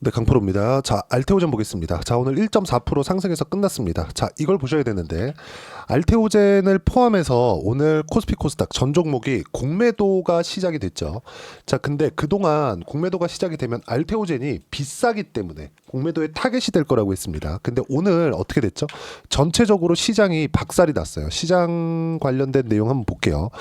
네, 강프로입니다. 자, 알테오젠 보겠습니다. 자, 오늘 1.4% 상승해서 끝났습니다. 자, 이걸 보셔야 되는데 알테오젠을 포함해서 오늘 코스피 코스닥 전 종목이 공매도가 시작이 됐죠. 자, 근데 그동안 공매도가 시작이 되면 알테오젠이 비싸기 때문에 공매도의 타겟이 될 거라고 했습니다. 근데 오늘 어떻게 됐죠? 전체적으로 시장이 박살이 났어요. 시장 관련된 내용 한번 볼게요.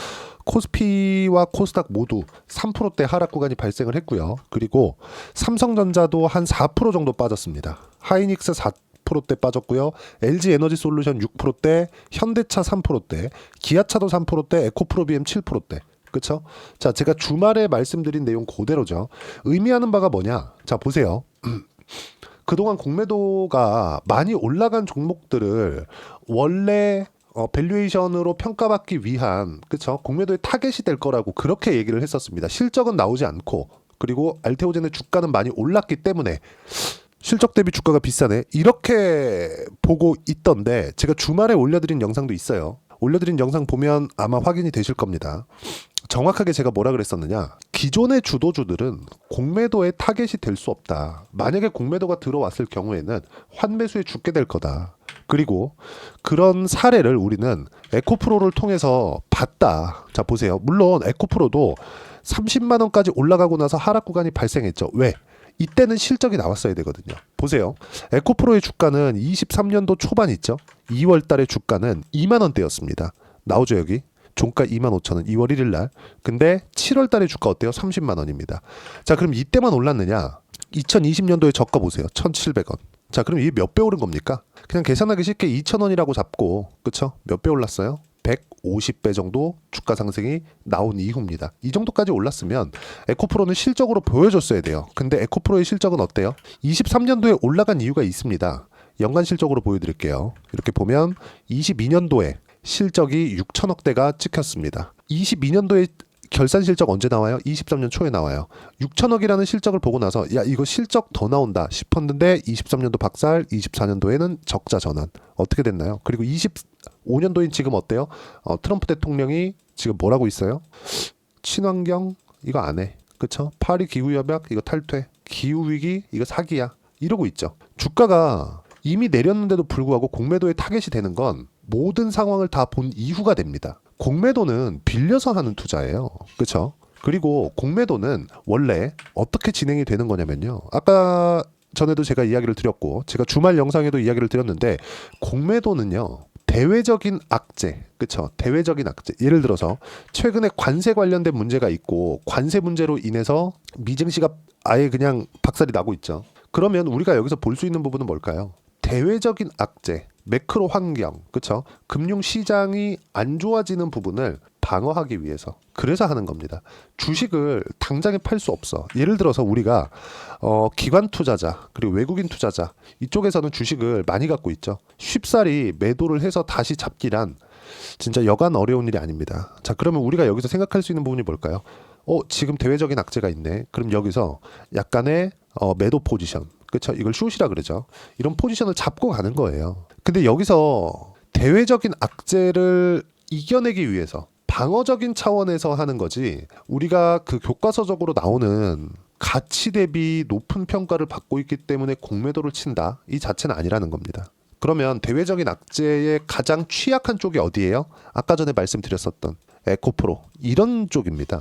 코스피와 코스닥 모두 3%대 하락 구간이 발생을 했고요. 그리고 삼성전자도 한 4% 정도 빠졌습니다. 하이닉스 4%대 빠졌고요. LG에너지솔루션 6%대, 현대차 3%대, 기아차도 3%대, 에코프로비엠 7%대. 그쵸? 자, 제가 주말에 말씀드린 내용 그대로죠. 의미하는 바가 뭐냐? 자, 보세요. 그동안 공매도가 많이 올라간 종목들을 원래 밸류에이션으로 평가받기 위한 그쵸 공매도의 타겟이 될 거라고 그렇게 얘기를 했었습니다. 실적은 나오지 않고 그리고 알테오젠의 주가는 많이 올랐기 때문에 실적 대비 주가가 비싸네 이렇게 보고 있던데 제가 주말에 올려드린 영상도 있어요. 올려드린 영상 보면 아마 확인이 되실 겁니다. 정확하게 제가 뭐라 그랬었느냐, 기존의 주도주들은 공매도의 타겟이 될 수 없다. 만약에 공매도가 들어왔을 경우에는 환매수에 죽게 될 거다. 그리고 그런 사례를 우리는 에코프로를 통해서 봤다. 자, 보세요. 물론 에코프로도 30만 원까지 올라가고 나서 하락 구간이 발생했죠. 왜? 이때는 실적이 나왔어야 되거든요. 보세요. 에코프로의 주가는 23년도 초반 있죠. 2월 달에 주가는 2만 원대였습니다. 나오죠, 여기. 종가 25,000원 2월 1일 날. 근데 7월 달에 주가 어때요? 30만 원입니다. 자, 그럼 이때만 올랐느냐? 2020년도에 저가 보세요. 1,700원. 자, 그럼 이게 몇 배 오른 겁니까? 그냥 계산하기 쉽게 2,000원이라고 잡고, 그쵸? 몇 배 올랐어요? 150배 정도 주가 상승이 나온 이후입니다. 이 정도까지 올랐으면 에코프로는 실적으로 보여줬어야 돼요. 근데 에코프로의 실적은 어때요? 23년도에 올라간 이유가 있습니다. 연간 실적으로 보여드릴게요. 이렇게 보면 22년도에 실적이 6천억대가 찍혔습니다. 22년도에 결산 실적 언제 나와요? 23년 초에 나와요. 6천억이라는 실적을 보고 나서 야, 이거 실적 더 나온다 싶었는데 23년도 박살, 24년도에는 적자 전환. 어떻게 됐나요? 그리고 25년도인 지금 어때요? 트럼프 대통령이 지금 뭐라고 있어요? 친환경 이거 안 해. 그쵸? 파리 기후협약 이거 탈퇴. 기후위기 이거 사기야. 이러고 있죠. 주가가 이미 내렸는데도 불구하고 공매도의 타겟이 되는 건 모든 상황을 다 본 이후가 됩니다. 공매도는 빌려서 하는 투자예요. 그렇죠? 그리고 공매도는 원래 어떻게 진행이 되는 거냐면요. 아까 전에도 제가 이야기를 드렸고 제가 주말 영상에도 이야기를 드렸는데 공매도는요. 대외적인 악재, 그렇죠? 대외적인 악재. 예를 들어서 최근에 관세 관련된 문제가 있고 관세 문제로 인해서 미증시가 아예 그냥 박살이 나고 있죠. 그러면 우리가 여기서 볼 수 있는 부분은 뭘까요? 대외적인 악재, 매크로 환경, 그렇죠? 금융 시장이 안 좋아지는 부분을 방어하기 위해서 그래서 하는 겁니다. 주식을 당장에 팔 수 없어. 예를 들어서 우리가 기관 투자자 그리고 외국인 투자자 이쪽에서는 주식을 많이 갖고 있죠. 쉽사리 매도를 해서 다시 잡기란 진짜 여간 어려운 일이 아닙니다. 자, 그러면 우리가 여기서 생각할 수 있는 부분이 뭘까요? 지금 대외적인 악재가 있네. 그럼 여기서 약간의 매도 포지션, 그렇죠? 이걸 숏이라 그러죠. 이런 포지션을 잡고 가는 거예요. 근데 여기서 대외적인 악재를 이겨내기 위해서 방어적인 차원에서 하는 거지 우리가 그 교과서적으로 나오는 가치 대비 높은 평가를 받고 있기 때문에 공매도를 친다 이 자체는 아니라는 겁니다. 그러면 대외적인 악재의 가장 취약한 쪽이 어디예요? 아까 전에 말씀드렸었던 에코프로 이런 쪽입니다.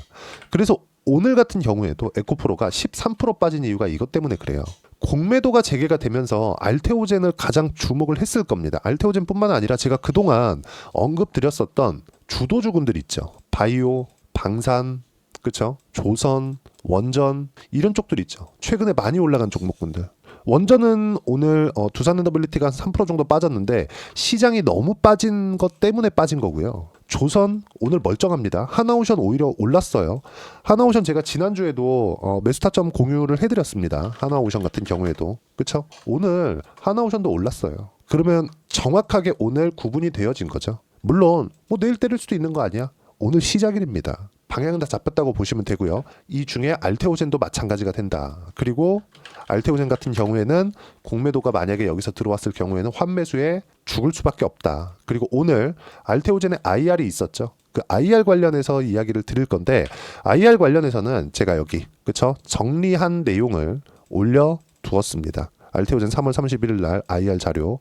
그래서 오늘 같은 경우에도 에코프로가 13% 빠진 이유가 이것 때문에 그래요. 공매도가 재개가 되면서 알테오젠을 가장 주목을 했을 겁니다. 알테오젠뿐만 아니라 제가 그동안 언급드렸었던 주도주군들 있죠. 바이오, 방산, 그렇죠? 조선, 원전 이런 쪽들 있죠. 최근에 많이 올라간 종목군들. 원전은 오늘 두산에너빌리티가 한 3% 정도 빠졌는데 시장이 너무 빠진 것 때문에 빠진 거고요. 조선 오늘 멀쩡합니다. 하나오션 오히려 올랐어요. 하나오션 제가 지난주에도 매수 타점 공유를 해드렸습니다. 하나오션 같은 경우에도 그쵸? 오늘 하나오션도 올랐어요. 그러면 정확하게 오늘 구분이 되어진 거죠. 물론 뭐 내일 때릴 수도 있는 거 아니야? 오늘 시작일입니다. 방향은 다 잡혔다고 보시면 되고요. 이 중에 알테오젠도 마찬가지가 된다. 그리고 알테오젠 같은 경우에는 공매도가 만약에 여기서 들어왔을 경우에는 환매수에 죽을 수밖에 없다. 그리고 오늘 알테오젠의 IR이 있었죠. 그 IR 관련해서 이야기를 드릴 건데 IR 관련해서는 제가 여기 그쵸 정리한 내용을 올려 두었습니다. 알테오젠 3월 31일 날 IR 자료.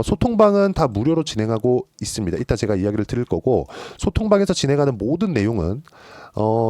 소통방은 다 무료로 진행하고 있습니다. 이따 제가 이야기를 드릴 거고, 소통방에서 진행하는 모든 내용은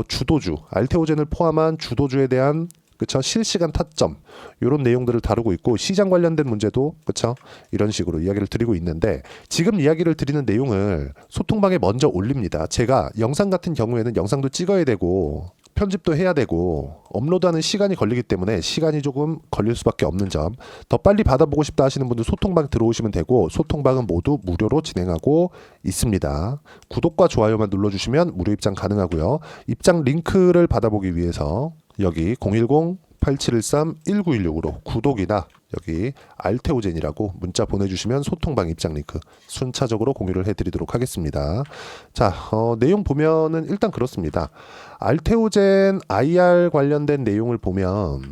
주도주, 알테오젠을 포함한 주도주에 대한 그쵸 실시간 타점 이런 내용들을 다루고 있고, 시장 관련된 문제도 그쵸 이런 식으로 이야기를 드리고 있는데, 지금 이야기를 드리는 내용을 소통방에 먼저 올립니다. 제가 영상 같은 경우에는 영상도 찍어야 되고 편집도 해야 되고 업로드하는 시간이 걸리기 때문에 시간이 조금 걸릴 수밖에 없는 점, 더 빨리 받아보고 싶다 하시는 분들 소통방 들어오시면 되고, 소통방은 모두 무료로 진행하고 있습니다. 구독과 좋아요만 눌러주시면 무료 입장 가능하고요. 입장 링크를 받아보기 위해서 여기 010-8713-1916으로 구독이나 여기 알테오젠이라고 문자 보내주시면 소통방 입장 링크 순차적으로 공유를 해드리도록 하겠습니다. 자, 내용 보면은 일단 그렇습니다. 알테오젠 IR 관련된 내용을 보면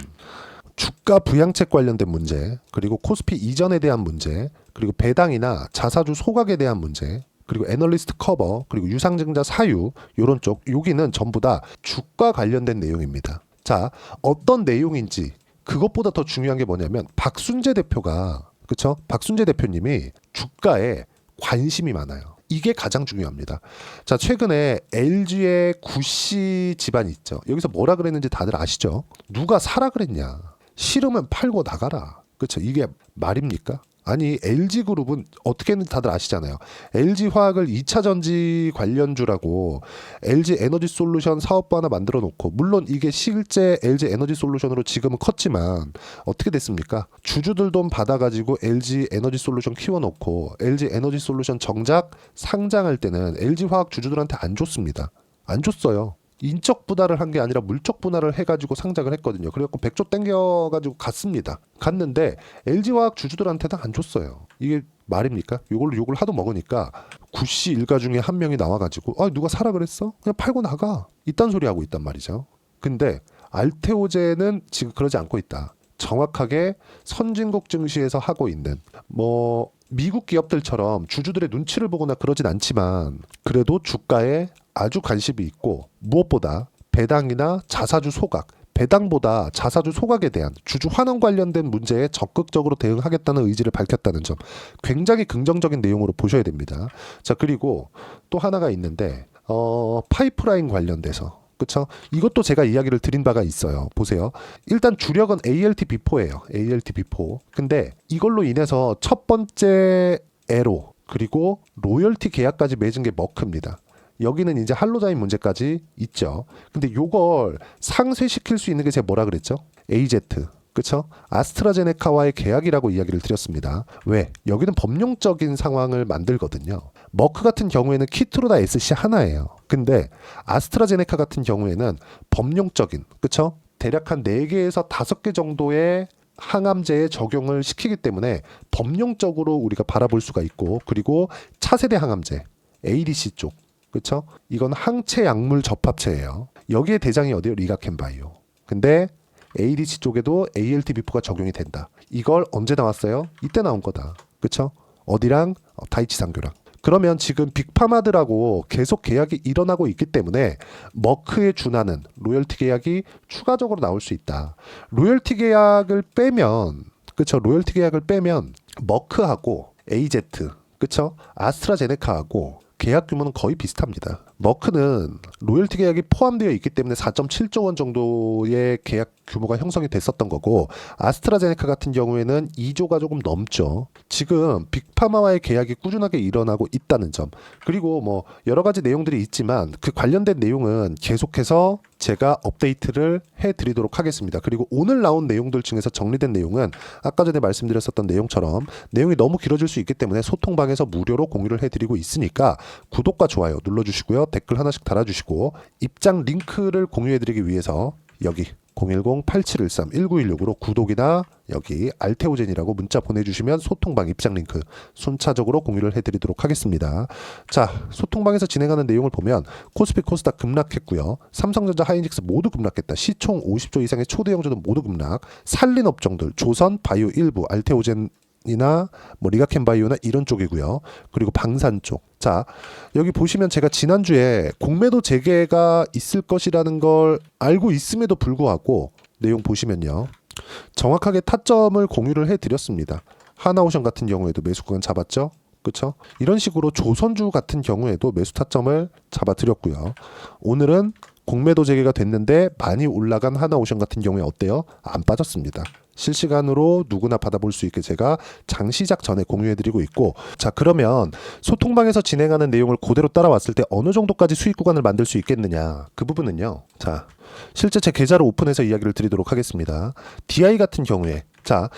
주가 부양책 관련된 문제, 그리고 코스피 이전에 대한 문제, 그리고 배당이나 자사주 소각에 대한 문제, 그리고 애널리스트 커버, 그리고 유상증자 사유 이런 쪽, 여기는 전부 다 주가 관련된 내용입니다. 자, 어떤 내용인지 그것보다 더 중요한 게 뭐냐면, 박순재 대표가 그쵸? 박순재 대표님이 주가에 관심이 많아요. 이게 가장 중요합니다. 자, 최근에 LG의 구씨 집안이 있죠. 여기서 뭐라 그랬는지 다들 아시죠? 누가 사라 그랬냐? 싫으면 팔고 나가라. 그쵸? 이게 말입니까? 아니, LG그룹은 어떻게 했는지 다들 아시잖아요. LG화학을 2차 전지 관련주라고 LG 에너지 솔루션 사업부 하나 만들어 놓고, 물론 이게 실제 LG 에너지 솔루션으로 지금은 컸지만 어떻게 됐습니까? 주주들 돈 받아가지고 LG 에너지 솔루션 키워놓고 LG 에너지 솔루션 정작 상장할 때는 LG화학 주주들한테 안 줬습니다. 안 줬어요. 인적 분할을 한 게 아니라 물적 분할을 해가지고 상장을 했거든요. 그래갖고 100조 땡겨가지고 갔습니다. 갔는데 LG화학 주주들한테는 안 줬어요. 이게 말입니까? 이걸로 욕을 하도 먹으니까 구씨 일가 중에 한 명이 나와가지고 누가 사라 그랬어? 그냥 팔고 나가. 이딴 소리 하고 있단 말이죠. 근데 알테오젠은 지금 그러지 않고 있다. 정확하게 선진국 증시에서 하고 있는, 미국 기업들처럼 주주들의 눈치를 보거나 그러진 않지만 그래도 주가에 아주 관심이 있고, 무엇보다 배당이나 자사주 소각, 배당보다 자사주 소각에 대한 주주 환원 관련된 문제에 적극적으로 대응하겠다는 의지를 밝혔다는 점, 굉장히 긍정적인 내용으로 보셔야 됩니다. 자, 그리고 또 하나가 있는데 파이프라인 관련돼서 그쵸? 이것도 제가 이야기를 드린 바가 있어요. 보세요. 일단 주력은 ALT-B4예요. ALT-B4. 근데 이걸로 인해서 첫 번째 에로, 그리고 로열티 계약까지 맺은 게 머크입니다. 여기는 이제 할로자인 문제까지 있죠. 근데 요걸 상쇄시킬 수 있는 게 제가 뭐라 그랬죠? AZ. 그쵸? 아스트라제네카와의 계약이라고 이야기를 드렸습니다. 왜? 여기는 법령적인 상황을 만들거든요. 머크 같은 경우에는 키트로다 SC 하나예요. 근데 아스트라제네카 같은 경우에는 법령적인, 그쵸? 대략 한 4개에서 5개 정도의 항암제에 적용을 시키기 때문에 법령적으로 우리가 바라볼 수가 있고, 그리고 차세대 항암제, ADC 쪽, 그쵸? 이건 항체 약물 접합체예요. 여기에 대장이 어디요? 리가켄바이오. 근데 ADC 쪽에도 ALT-B4가 적용이 된다. 이걸 언제 나왔어요? 이때 나온 거다. 그쵸? 어디랑? 다이치상교랑. 그러면 지금 빅파마들하고 계속 계약이 일어나고 있기 때문에 머크에 준하는 로열티 계약이 추가적으로 나올 수 있다. 로열티 계약을 빼면, 그쵸? 로열티 계약을 빼면 머크하고 AZ, 그쵸? 아스트라제네카하고 계약 규모는 거의 비슷합니다. 머크는 로열티 계약이 포함되어 있기 때문에 4.7조 원 정도의 계약 규모가 형성이 됐었던 거고, 아스트라제네카 같은 경우에는 2조가 조금 넘죠. 지금 빅파마와의 계약이 꾸준하게 일어나고 있다는 점, 그리고 여러 가지 내용들이 있지만 그 관련된 내용은 계속해서 제가 업데이트를 해드리도록 하겠습니다. 그리고 오늘 나온 내용들 중에서 정리된 내용은 아까 전에 말씀드렸었던 내용처럼 내용이 너무 길어질 수 있기 때문에 소통방에서 무료로 공유를 해드리고 있으니까 구독과 좋아요 눌러주시고요. 댓글 하나씩 달아주시고, 입장 링크를 공유해드리기 위해서 여기 010-8713-1916으로 구독이나 여기 알테오젠이라고 문자 보내주시면 소통방 입장 링크 순차적으로 공유를 해드리도록 하겠습니다. 자, 소통방에서 진행하는 내용을 보면 코스피 코스닥 급락했고요. 삼성전자 하이닉스 모두 급락했다. 시총 50조 이상의 초대형주는 모두 급락. 살린 업종들 조선, 바이오 일부, 알테오젠 이나 리가켄바이오나 이런 쪽이고요. 그리고 방산 쪽. 자, 여기 보시면 제가 지난주에 공매도 재개가 있을 것이라는 걸 알고 있음에도 불구하고 내용 보시면요. 정확하게 타점을 공유를 해드렸습니다. 하나오션 같은 경우에도 매수 구간 잡았죠. 그렇죠? 이런 식으로 조선주 같은 경우에도 매수 타점을 잡아드렸고요. 오늘은 공매도 재개가 됐는데 많이 올라간 하나오션 같은 경우에 어때요? 안 빠졌습니다. 실시간으로 누구나 받아볼 수 있게 제가 장 시작 전에 공유해드리고 있고, 자 그러면 소통방에서 진행하는 내용을 그대로 따라왔을 때 어느 정도까지 수익 구간을 만들 수 있겠느냐, 그 부분은요, 자 실제 제 계좌를 오픈해서 이야기를 드리도록 하겠습니다. DI 같은 경우에 자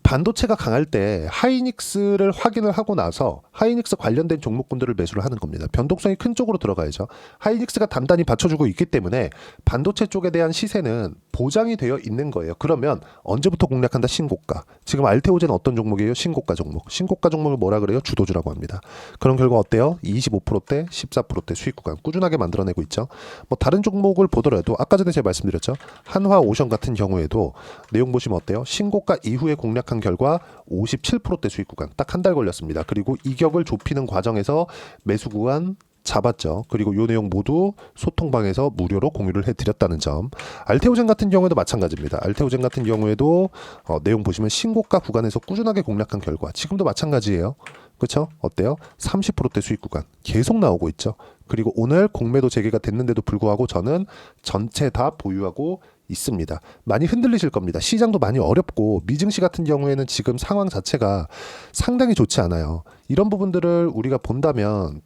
반도체가 강할 때 하이닉스를 확인을 하고 나서 하이닉스 관련된 종목군들을 매수를 하는 겁니다. 변동성이 큰 쪽으로 들어가야죠. 하이닉스가 단단히 받쳐주고 있기 때문에 반도체 쪽에 대한 시세는 보장이 되어 있는 거예요. 그러면 언제부터 공략한다? 신고가. 지금 알테오제는 어떤 종목이에요? 신고가 종목. 신고가 종목을 뭐라 그래요? 주도주라고 합니다. 그런 결과 어때요? 25%대, 14%대 수익 구간 꾸준하게 만들어내고 있죠. 뭐 다른 종목을 보더라도 아까 전에 제가 말씀드렸죠. 한화오션 같은 경우에도 내용 보시면 어때요? 신고가 이후에 공략한 결과 57%대 수익 구간 딱 한 달 걸렸습니다. 그리고 이격을 좁히는 과정에서 매수 구간 잡았죠. 그리고 이 내용 모두 소통방에서 무료로 공유를 해드렸다는 점. 알테오젠 같은 경우에도 마찬가지입니다. 알테오젠 같은 경우에도 내용 보시면 신고가 구간에서 꾸준하게 공략한 결과 지금도 마찬가지예요. 그렇죠? 어때요? 30%대 수익 구간 계속 나오고 있죠. 그리고 오늘 공매도 재개가 됐는데도 불구하고 저는 전체 다 보유하고 있습니다. 많이 흔들리실 겁니다. 시장도 많이 어렵고 미증시 같은 경우에는 지금 상황 자체가 상당히 좋지 않아요. 이런 부분들을 우리가 본다면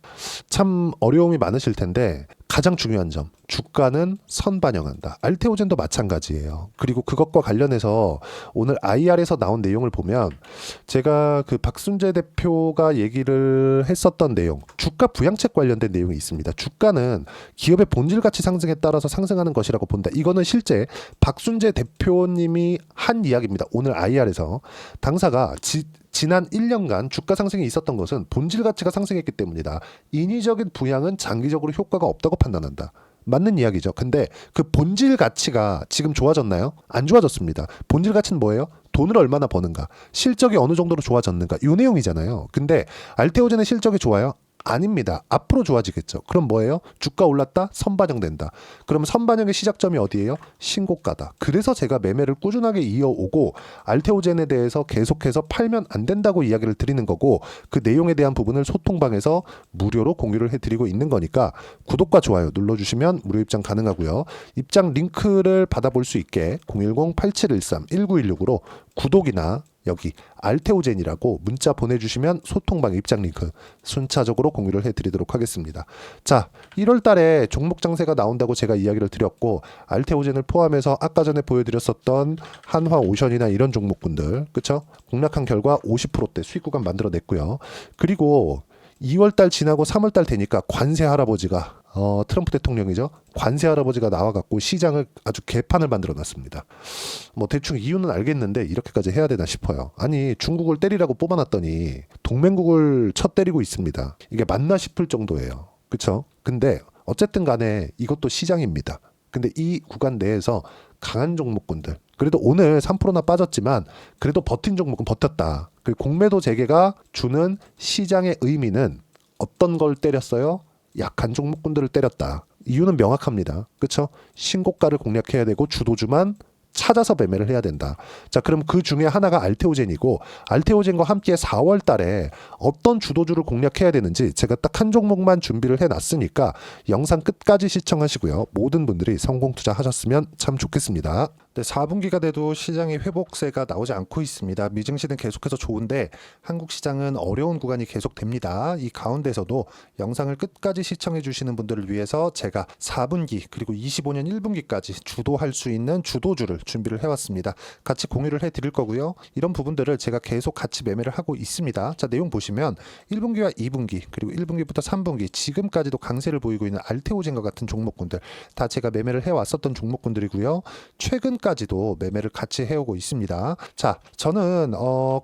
참 어려움이 많으실 텐데 가장 중요한 점, 주가는 선반영한다. 알테오젠도 마찬가지예요. 그리고 그것과 관련해서 오늘 IR에서 나온 내용을 보면 제가 그 박순재 대표가 얘기를 했었던 내용, 주가 부양책 관련된 내용이 있습니다. 주가는 기업의 본질 가치 상승에 따라서 상승하는 것이라고 본다. 이거는 실제 박순재 대표님이 한 이야기입니다. 오늘 IR에서 당사가 지난 1년간 주가 상승이 있었던 것은 본질 가치가 상승했기 때문이다. 인위적인 부양은 장기적으로 효과가 없다고 판단한다. 맞는 이야기죠. 근데 그 본질 가치가 지금 좋아졌나요? 안 좋아졌습니다. 본질 가치는 뭐예요? 돈을 얼마나 버는가, 실적이 어느 정도로 좋아졌는가, 이 내용이잖아요. 근데 알테오젠의 실적이 좋아요? 아닙니다. 앞으로 좋아지겠죠. 그럼 뭐예요? 주가 올랐다? 선반영된다. 그럼 선반영의 시작점이 어디예요? 신고가다. 그래서 제가 매매를 꾸준하게 이어오고 알테오젠에 대해서 계속해서 팔면 안 된다고 이야기를 드리는 거고, 그 내용에 대한 부분을 소통방에서 무료로 공유를 해드리고 있는 거니까 구독과 좋아요 눌러주시면 무료 입장 가능하고요. 입장 링크를 받아볼 수 있게 010-8713-1916으로 구독이나 여기 알테오젠이라고 문자 보내주시면 소통방 입장 링크 순차적으로 공유를 해드리도록 하겠습니다. 자, 1월 달에 종목 장세가 나온다고 제가 이야기를 드렸고, 알테오젠을 포함해서 아까 전에 보여드렸었던 한화오션이나 이런 종목군들, 그쵸? 공략한 결과 50%대 수익 구간 만들어냈고요. 그리고 2월 달 지나고 3월 달 되니까 관세 할아버지가 트럼프 대통령이죠. 관세 할아버지가 나와갖고 시장을 아주 개판을 만들어놨습니다. 뭐 대충 이유는 알겠는데 이렇게까지 해야 되나 싶어요. 아니 중국을 때리라고 뽑아놨더니 동맹국을 쳐 때리고 있습니다. 이게 맞나 싶을 정도예요. 그렇죠? 근데 어쨌든 간에 이것도 시장입니다. 근데 이 구간 내에서 강한 종목군들, 그래도 오늘 3%나 빠졌지만 그래도 버틴 종목은 버텼다. 그 공매도 재개가 주는 시장의 의미는 어떤 걸 때렸어요? 약한 종목군들을 때렸다. 이유는 명확합니다. 그렇죠? 신고가를 공략해야 되고 주도주만 찾아서 매매를 해야 된다. 자, 그럼 그 중에 하나가 알테오젠이고, 알테오젠과 함께 4월 달에 어떤 주도주를 공략해야 되는지 제가 딱 한 종목만 준비를 해놨으니까 영상 끝까지 시청하시고요. 모든 분들이 성공 투자하셨으면 참 좋겠습니다. 네, 4분기가 돼도 시장의 회복세가 나오지 않고 있습니다. 미증시는 계속해서 좋은데 한국 시장은 어려운 구간이 계속됩니다. 이 가운데서도 영상을 끝까지 시청해 주시는 분들을 위해서 제가 4분기 그리고 25년 1분기까지 주도할 수 있는 주도주를 준비를 해왔습니다. 같이 공유를 해드릴 거고요. 이런 부분들을 제가 계속 같이 매매를 하고 있습니다. 자, 내용 보시면 1분기와 2분기 그리고 1분기부터 3분기 지금까지도 강세를 보이고 있는 알테오젠과 같은 종목군들 다 제가 매매를 해왔었던 종목군들이고요. 최근까지도 매매를 같이 해오고 있습니다. 자, 저는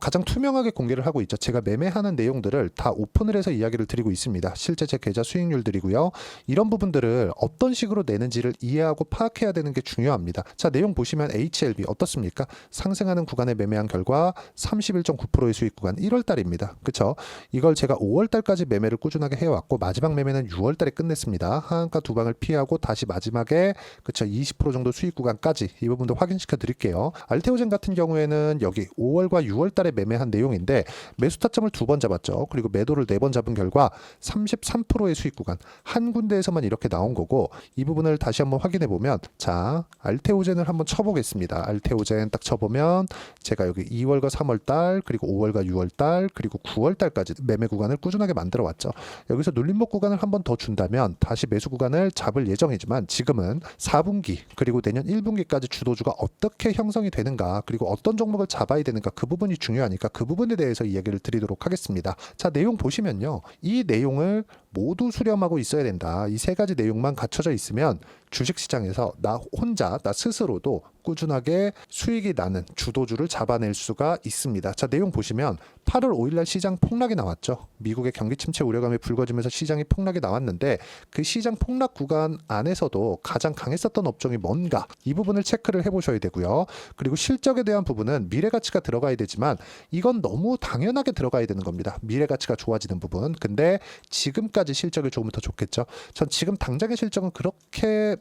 가장 투명하게 공개를 하고 있죠. 제가 매매하는 내용들을 다 오픈을 해서 이야기를 드리고 있습니다. 실제 제 계좌 수익률들이고요. 이런 부분들을 어떤 식으로 내는지를 이해하고 파악해야 되는 게 중요합니다. 자, 내용 보시면 보시면 HLB 어떻습니까? 상승하는 구간에 매매한 결과 31.9%의 수익 구간 1월달입니다. 그쵸? 이걸 제가 5월달까지 매매를 꾸준하게 해왔고 마지막 매매는 6월달에 끝냈습니다. 하한가 두 방을 피하고 다시 마지막에 그쵸 20% 정도 수익 구간까지 이 부분도 확인시켜 드릴게요. 알테오젠 같은 경우에는 여기 5월과 6월달에 매매한 내용인데 매수 타점을 2번 잡았죠. 그리고 매도를 4번 잡은 결과 33%의 수익 구간 한 군데에서만 이렇게 나온 거고 이 부분을 다시 한번 확인해 보면 자 알테오젠을 한번 쳐보겠습니다. 알테오젠 딱 쳐보면 제가 여기 2월과 3월달 그리고 5월과 6월달 그리고 9월달까지 매매 구간을 꾸준하게 만들어 왔죠. 여기서 눌림목 구간을 한번 더 준다면 다시 매수 구간을 잡을 예정이지만 지금은 4분기 그리고 내년 1분기까지 주도주가 어떻게 형성이 되는가 그리고 어떤 종목을 잡아야 되는가 그 부분이 중요하니까 그 부분에 대해서 이야기를 드리도록 하겠습니다. 자 내용 보시면요. 이 내용을 모두 수렴하고 있어야 된다. 이 세 가지 내용만 갖춰져 있으면 주식시장에서 나 혼자 나 스스로도 꾸준하게 수익이 나는 주도주를 잡아낼 수가 있습니다. 자 내용 보시면 8월 5일날 시장 폭락이 나왔죠. 미국의 경기 침체 우려감이 불거지면서 시장이 폭락이 나왔는데 그 시장 폭락 구간 안에서도 가장 강했었던 업종이 뭔가 이 부분을 체크를 해보셔야 되고요. 그리고 실적에 대한 부분은 미래가치가 들어가야 되지만 이건 너무 당연하게 들어가야 되는 겁니다. 미래가치가 좋아지는 부분. 근데 지금까지 실적이 조금 더 좋겠죠. 전 지금 당장의 실적은 그렇게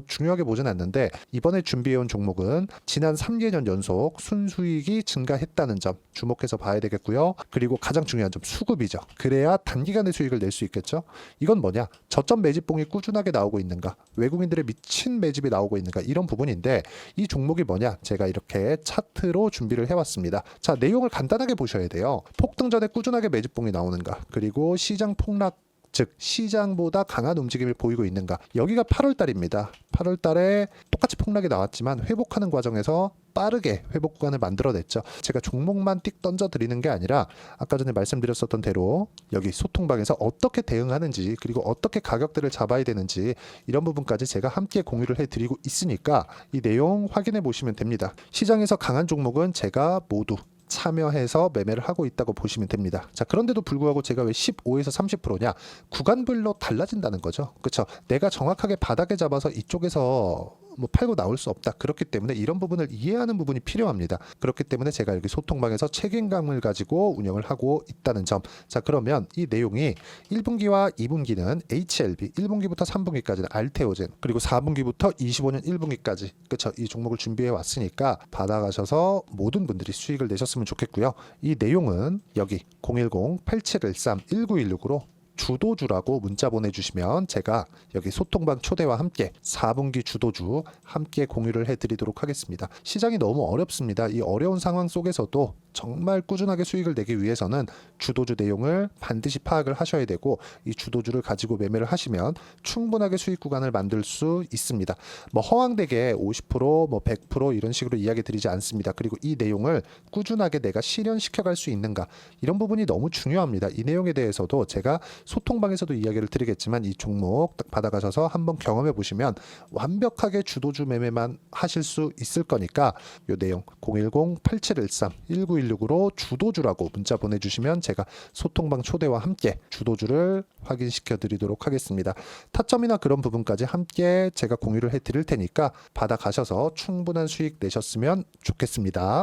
중요하게 보진 않는데 이번에 준비해온 종목은 지난 3개년 연속 순수익이 증가했다는 점 주목해서 봐야 되겠고요. 그리고 가장 중요한 점 수급이죠. 그래야 단기간에 수익을 낼 수 있겠죠. 이건 뭐냐? 저점 매집봉이 꾸준하게 나오고 있는가? 외국인들의 미친 매집이 나오고 있는가? 이런 부분인데 이 종목이 뭐냐? 제가 이렇게 차트로 준비를 해왔습니다. 자 내용을 간단하게 보셔야 돼요. 폭등 전에 꾸준하게 매집봉이 나오는가? 그리고 시장 폭락 즉 시장보다 강한 움직임을 보이고 있는가. 여기가 8월 달입니다. 8월 달에 똑같이 폭락이 나왔지만 회복하는 과정에서 빠르게 회복 구간을 만들어냈죠. 제가 종목만 띡 던져 드리는 게 아니라 아까 전에 말씀드렸었던 대로 여기 소통방에서 어떻게 대응하는지 그리고 어떻게 가격대를 잡아야 되는지 이런 부분까지 제가 함께 공유를 해드리고 있으니까 이 내용 확인해 보시면 됩니다. 시장에서 강한 종목은 제가 모두 참여해서 매매를 하고 있다고 보시면 됩니다. 자, 그런데도 불구하고 제가 왜 15에서 30%냐? 구간별로 달라진다는 거죠. 그렇죠? 내가 정확하게 바닥에 잡아서 이쪽에서 팔고 나올 수 없다. 그렇기 때문에 이런 부분을 이해하는 부분이 필요합니다. 그렇기 때문에 제가 여기 소통방에서 책임감을 가지고 운영을 하고 있다는 점. 자, 그러면 이 내용이 1분기와 2분기는 HLB, 1분기부터 3분기까지는 알테오젠, 그리고 4분기부터 25년 1분기까지 그렇죠. 이 종목을 준비해 왔으니까 받아가셔서 모든 분들이 수익을 내셨으면 좋겠고요. 이 내용은 여기 010-8713-1916으로 주도주라고 문자 보내주시면 제가 여기 소통방 초대와 함께 4분기 주도주 함께 공유를 해드리도록 하겠습니다. 시장이 너무 어렵습니다. 이 어려운 상황 속에서도 정말 꾸준하게 수익을 내기 위해서는 주도주 내용을 반드시 파악을 하셔야 되고 이 주도주를 가지고 매매를 하시면 충분하게 수익 구간을 만들 수 있습니다. 허황되게 50% 100% 이런 식으로 이야기 드리지 않습니다. 그리고 이 내용을 꾸준하게 내가 실현시켜 갈 수 있는가 이런 부분이 너무 중요합니다. 이 내용에 대해서도 제가 소통방에서도 이야기를 드리겠지만 이 종목 딱 받아가셔서 한번 경험해 보시면 완벽하게 주도주 매매만 하실 수 있을 거니까 이 내용 010-8713-1916으로 주도주라고 문자 보내주시면 제가 소통방 초대와 함께 주도주를 확인시켜 드리도록 하겠습니다. 타점이나 그런 부분까지 함께 제가 공유를 해 드릴 테니까 받아가셔서 충분한 수익 내셨으면 좋겠습니다.